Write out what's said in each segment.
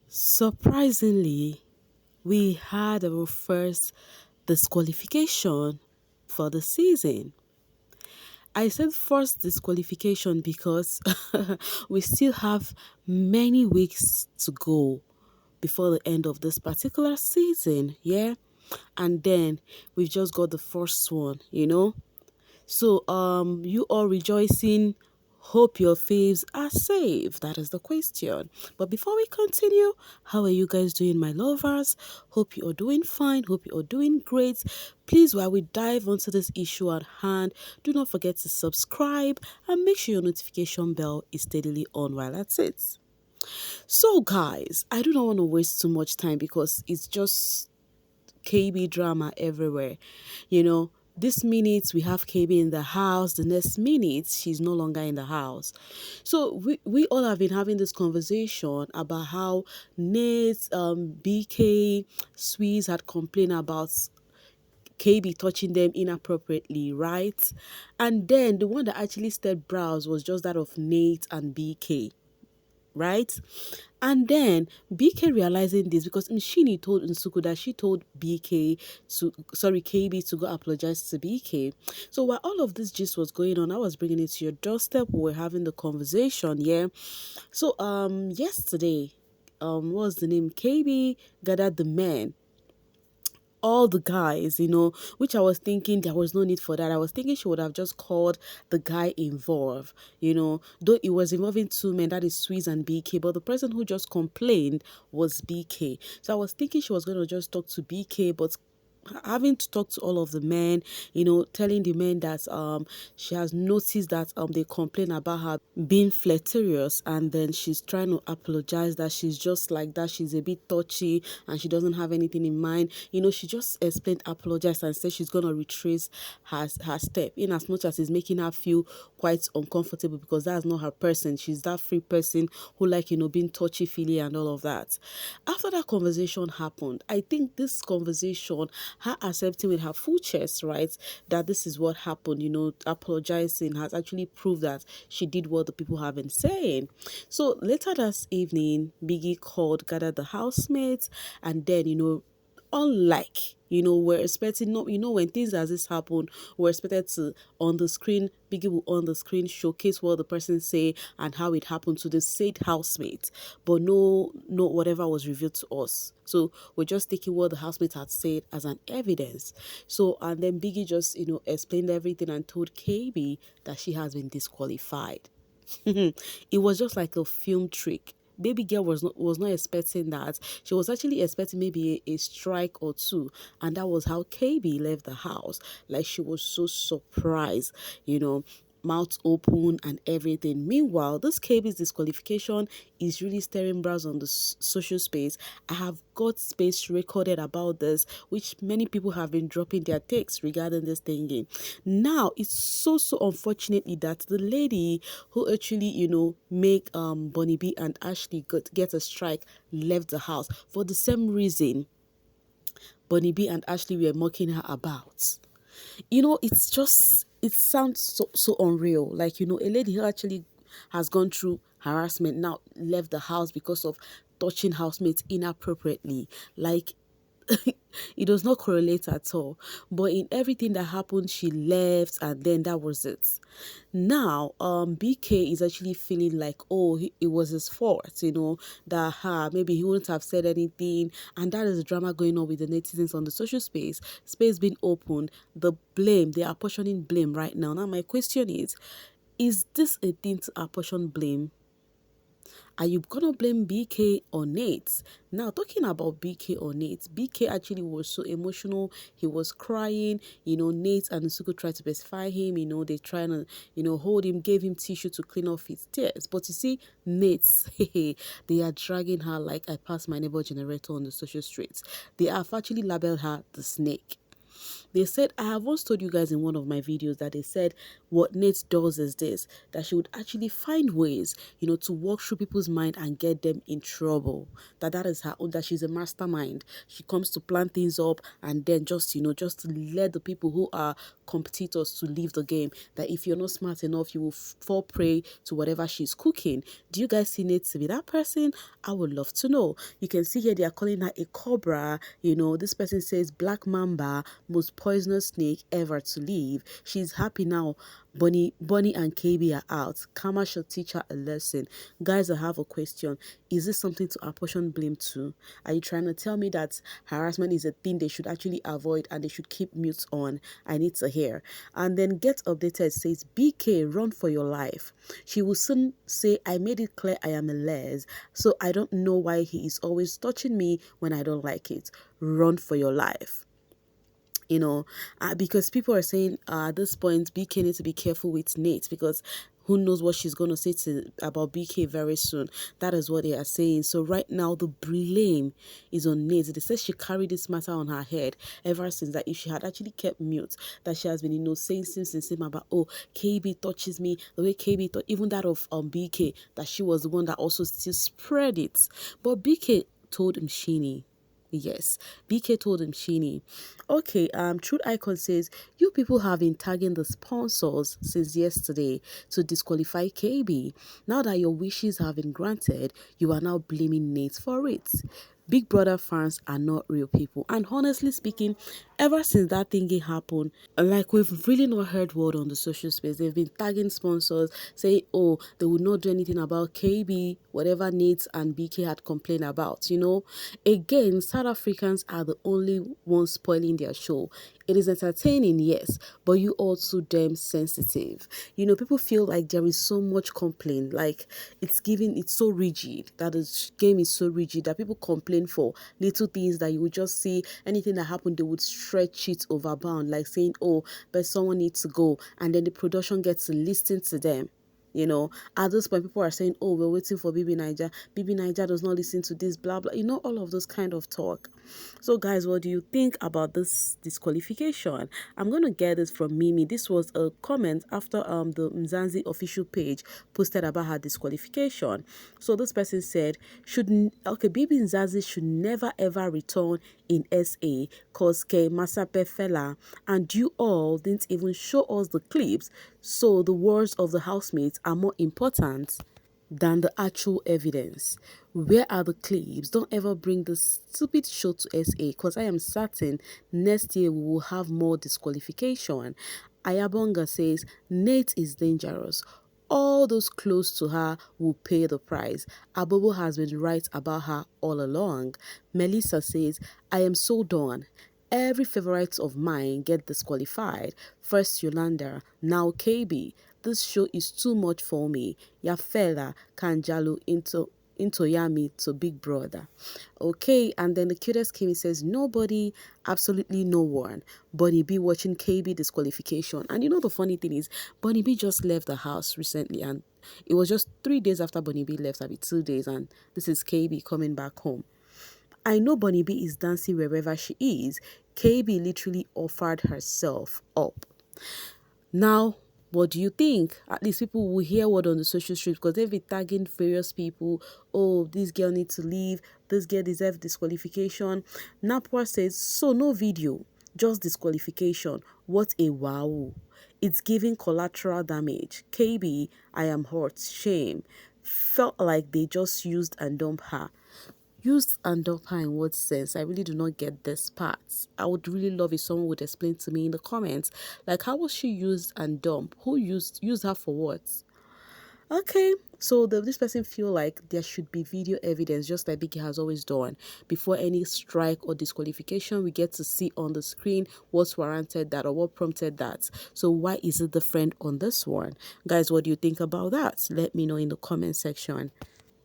Surprisingly, we had our first disqualification for the season. I said first disqualification because we still have many weeks to go before the end of this particular season, yeah? And then we've just got the first one. So, you all rejoicing, hope your faves are safe. That is the question. But before we continue, how are you guys doing, my lovers? Hope you are doing fine. Hope you are doing great. Please, while we dive onto this issue at hand, do not forget to subscribe and make sure your notification bell is steadily on while at it. So, guys, I do not want to waste too much time because it's just KB drama everywhere. This minute we have KB in the house, the next minute she's no longer in the house. So we all have been having this conversation about how Nate, BK, Sweeze had complained about KB touching them inappropriately, right? And then the one that actually stepped brows was just that of Nate and BK, right? And then BK realizing this because Nshini told Nsuku that she told KB to go apologize to BK. So while all of this gist was going on, I was bringing it to your doorstep. We were having the conversation, yeah. So yesterday, what was the name? KB gathered the men, all the guys, which I was thinking there was no need for that. I was thinking she would have just called the guy involved, though it was involving two men, that is Sweeze and BK, but the person who just complained was BK. So I was thinking she was going to just talk to BK, but having to talk to all of the men, telling the men that she has noticed that they complain about her being flirtatious, and then she's trying to apologize that she's just like that, she's a bit touchy and she doesn't have anything in mind. She just explained, apologized, and said she's gonna retrace her step, in as much as it's making her feel quite uncomfortable because that's not her person. She's that free person who like being touchy feely and all of that. After that conversation happened, I think this conversation, her accepting with her full chest, right, that this is what happened, apologizing, has actually proved that she did what the people have been saying. So later that evening, Biggie called, gathered the housemates, and then, unlike, we're expecting, no, when things as this happen, we're expected to, on the screen, Biggie will on the screen showcase what the person say and how it happened to the said housemate. But no, whatever was revealed to us. So we're just taking what the housemate had said as an evidence. So, and then Biggie just, explained everything and told KB that she has been disqualified. It was just like a film trick. Baby girl was not expecting that. She was actually expecting maybe a strike or two, and that was how KB left the house. Like, she was so surprised, mouth open and everything. Meanwhile, this KB's disqualification is really stirring brows on the social space. I have got space recorded about this, which many people have been dropping their takes regarding this thingy. Now, it's so unfortunately that the lady who actually, make Bonnie B and Ashley get a strike left the house for the same reason Bonnie B and Ashley were mocking her about. It sounds so unreal. Like, a lady who actually has gone through harassment now left the house because of touching housemates inappropriately. Like, it does not correlate at all. But in everything that happened, she left, and then that was it. Now, BK is actually feeling like, oh, it was his fault, that maybe he wouldn't have said anything, and that is the drama going on with the netizens on the social space being opened. The blame, they are apportioning blame right now. Now, my question is this a thing to apportion blame? Are you gonna blame BK or Nate? Now, talking about BK or Nate, BK actually was so emotional. He was crying. Nate and Nsuku tried to pacify him. They trying to, hold him, gave him tissue to clean off his tears. But you see, Nate, they are dragging her like I passed my neighbor generator on the social streets. They have actually labeled her the snake. They said, I have once told you guys in one of my videos that they said what Nate does is this, that she would actually find ways, to walk through people's mind and get them in trouble. That is her own, that she's a mastermind. She comes to plan things up and then just to let the people who are competitors to leave the game. That if you're not smart enough, you will fall prey to whatever she's cooking. Do you guys see Nate to be that person? I would love to know. You can see here they are calling her a cobra. This person says black mamba, most poisonous snake ever to live. She's happy now. Bonnie and KB are out. Karma should teach her a lesson. Guys, I have a question. Is this something to apportion blame to? Are you trying to tell me that harassment is a thing they should actually avoid and they should keep mute on? I need to hear. And then Get Updated says, BK, run for your life. She will soon say, I made it clear I am a les, so I don't know why he is always touching me when I don't like it. Run for your life. Because people are saying at this point, BK needs to be careful with Nate because who knows what she's going to say about BK very soon. That is what they are saying. So right now, the blame is on Nate. They say she carried this matter on her head ever since, that if she had actually kept mute, that she has been, saying since about, oh, KB touches me, the way KB thought, even that of BK, that she was the one that also still spread it. But BK told Mshini. Yes, BK told him Sheeny. Okay, Truth Icon says, you people have been tagging the sponsors since yesterday to disqualify KB. Now that your wishes have been granted, you are now blaming Nate for it. Big Brother fans are not real people. And honestly speaking, ever since that thingy happened, like we've really not heard word on the social space. They've been tagging sponsors, saying, oh, they would not do anything about KB, whatever Nate and BK had complained about, Again, South Africans are the only ones spoiling their show. It is entertaining, yes, but you also damn sensitive. People feel like there is so much complaint, like it's so rigid, that the game is so rigid that people complain for little things that you would just see, anything that happened, they would stretch it overbound, like saying, oh, but someone needs to go, and then the production gets to listen to them. At this point, people are saying, oh, we're waiting for BB Niger. BB Niger does not listen to this, blah, blah. All of those kind of talk. So, guys, what do you think about this disqualification? I'm going to get this from Mimi. This was a comment after the Mzansi official page posted about her disqualification. So, this person said, bbmzansi should never ever return in SA cause K Masape fella, and you all didn't even show us the clips, so the words of the housemates are more important than the actual evidence. Where are the clips? Don't ever bring this stupid show to SA because I am certain next year we will have more disqualification. Ayabonga says, Nate is dangerous. All those close to her will pay the price. Abobo has been right about her all along. Melissa says, I am so done. Every favorite of mine get disqualified. First Yolanda, now KB. This show is too much for me. Yafela Kanjalu into Yami to Big Brother. Okay, and then the cutest Kimi says, nobody, absolutely no one. Bonnie B watching KB disqualification. And the funny thing is, Bonnie B just left the house recently, and it was just 3 days after Bonnie B left, maybe 2 days, and this is KB coming back home. I know Bonnie B is dancing wherever she is. KB literally offered herself up. Now, what do you think? At least people will hear word on the social streets because they've been tagging various people. Oh, this girl needs to leave. This girl deserves disqualification. Napwa says, so no video, just disqualification. What a wow. It's giving collateral damage. KB, I am hurt. Shame. Felt like they just used and dumped her. Used and dump her in what sense? I really do not get this part. I would really love if someone would explain to me in the comments. Like, how was she used and dumped? Who used her for what? Okay, so this person feel like there should be video evidence, just like Beekay has always done. Before any strike or disqualification, we get to see on the screen what's warranted that or what prompted that. So why is it different on this one? Guys, what do you think about that? Let me know in the comment section.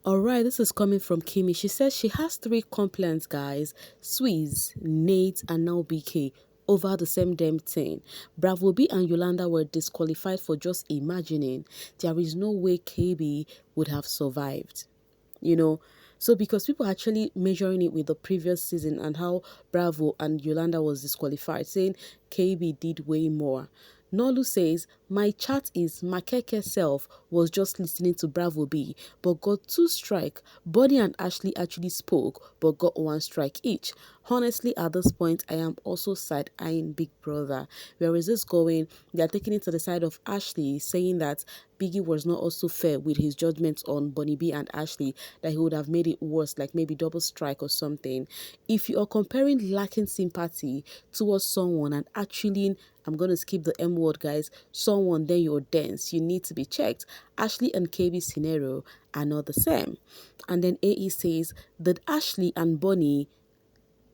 Alright, this is coming from Kimi. She says she has 3 complaints, guys. Swiss, Nate, and now BK over the same damn thing. Bravo B and Yolanda were disqualified for just imagining. There is no way KB would have survived. So because people are actually measuring it with the previous season and how Bravo and Yolanda was disqualified, saying KB did way more. Nolu says, my chat is Makeke self was just listening to Bravo B, but got two strike. Bonnie and Ashley actually spoke, but got one strike each. Honestly, at this point, I am also side-eyeing Big Brother. Where is this going? They are taking it to the side of Ashley, saying that Biggie was not also fair with his judgments on Bonnie B and Ashley, that he would have made it worse, like maybe double strike or something. If you are comparing lacking sympathy towards someone and actually, I'm going to skip the M word, guys, someone, then you're dense. You need to be checked. Ashley and KB's scenario are not the same. And then AE says that Ashley and Bonnie,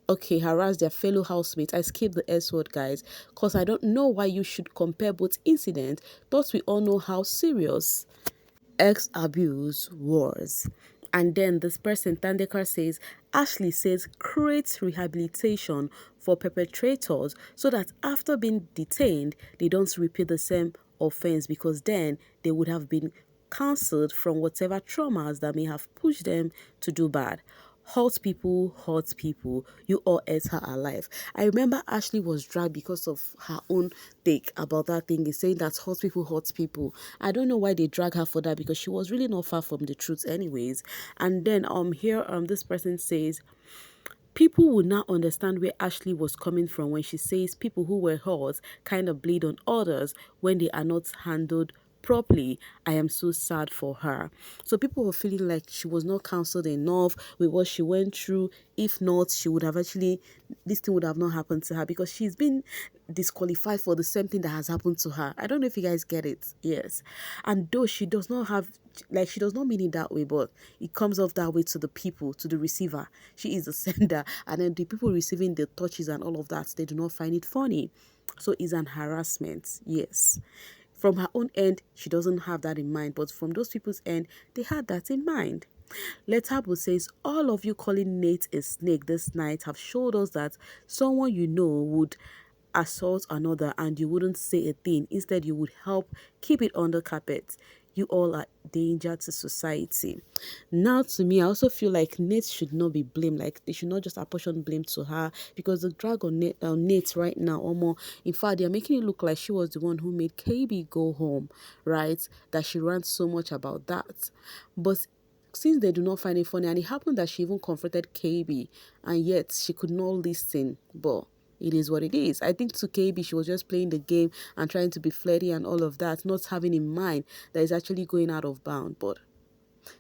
okay, harass their fellow housemates. I skipped the S word, guys, because I don't know why you should compare both incidents, but we all know how serious ex abuse was. And then this person, Tandekar, says, Ashley says create rehabilitation for perpetrators so that after being detained, they don't repeat the same offense, because then they would have been cancelled from whatever traumas that may have pushed them to do bad. Hurt people, hurt people. You all ate her alive. I remember Ashley was dragged because of her own take about that thing, is saying that hurt people, hurt people. I don't know why they drag her for that, because she was really not far from the truth anyways. And then here this person says, people would now understand where Ashley was coming from when she says people who were hurt kind of bleed on others when they are not handled properly. I am so sad for her. So people were feeling like she was not counseled enough with what she went through. If not, she would have actually, this thing would have not happened to her, because she's been disqualified for the same thing that has happened to her. I don't know if you guys get it. Yes. And though she does not have, like, she does not mean it that way, but it comes off that way to the people, to the receiver. She is the sender, and then the people receiving the touches and all of that, they do not find it funny. So it's an harassment. Yes. From her own end, she doesn't have that in mind, but from those people's end, they had that in mind. Letabo says, all of you calling Nate a snake this night have showed us that someone you know would assault another and you wouldn't say a thing. Instead, you would help keep it under carpet. You all are danger to society. Now, to me, I also feel like Nate should not be blamed. Like, they should not just apportion blame to her, because the drag on Nate right now, or more, in fact, they're making it look like she was the one who made KB go home, right? That she ran so much about that. But since they do not find it funny, and it happened that she even confronted KB, and yet she could not listen, but it is what it is. I think to KB, she was just playing the game and trying to be flirty and all of that, not having in mind that it's actually going out of bound. But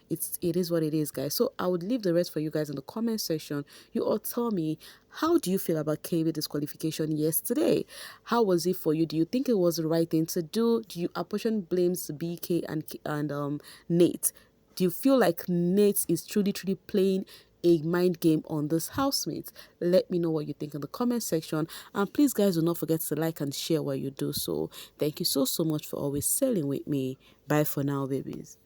it is what it is, guys. So I would leave the rest for you guys in the comment section. You all tell me, how do you feel about KB disqualification yesterday? How was it for you? Do you think it was the right thing to do? Do you apportion blames to BK and Nate? Do you feel like Nate is truly playing a mind game on this housemate? Let me know what you think in the comment section, and please guys, do not forget to like and share while you do so. Thank you so much for always sailing with me. Bye for now, babies.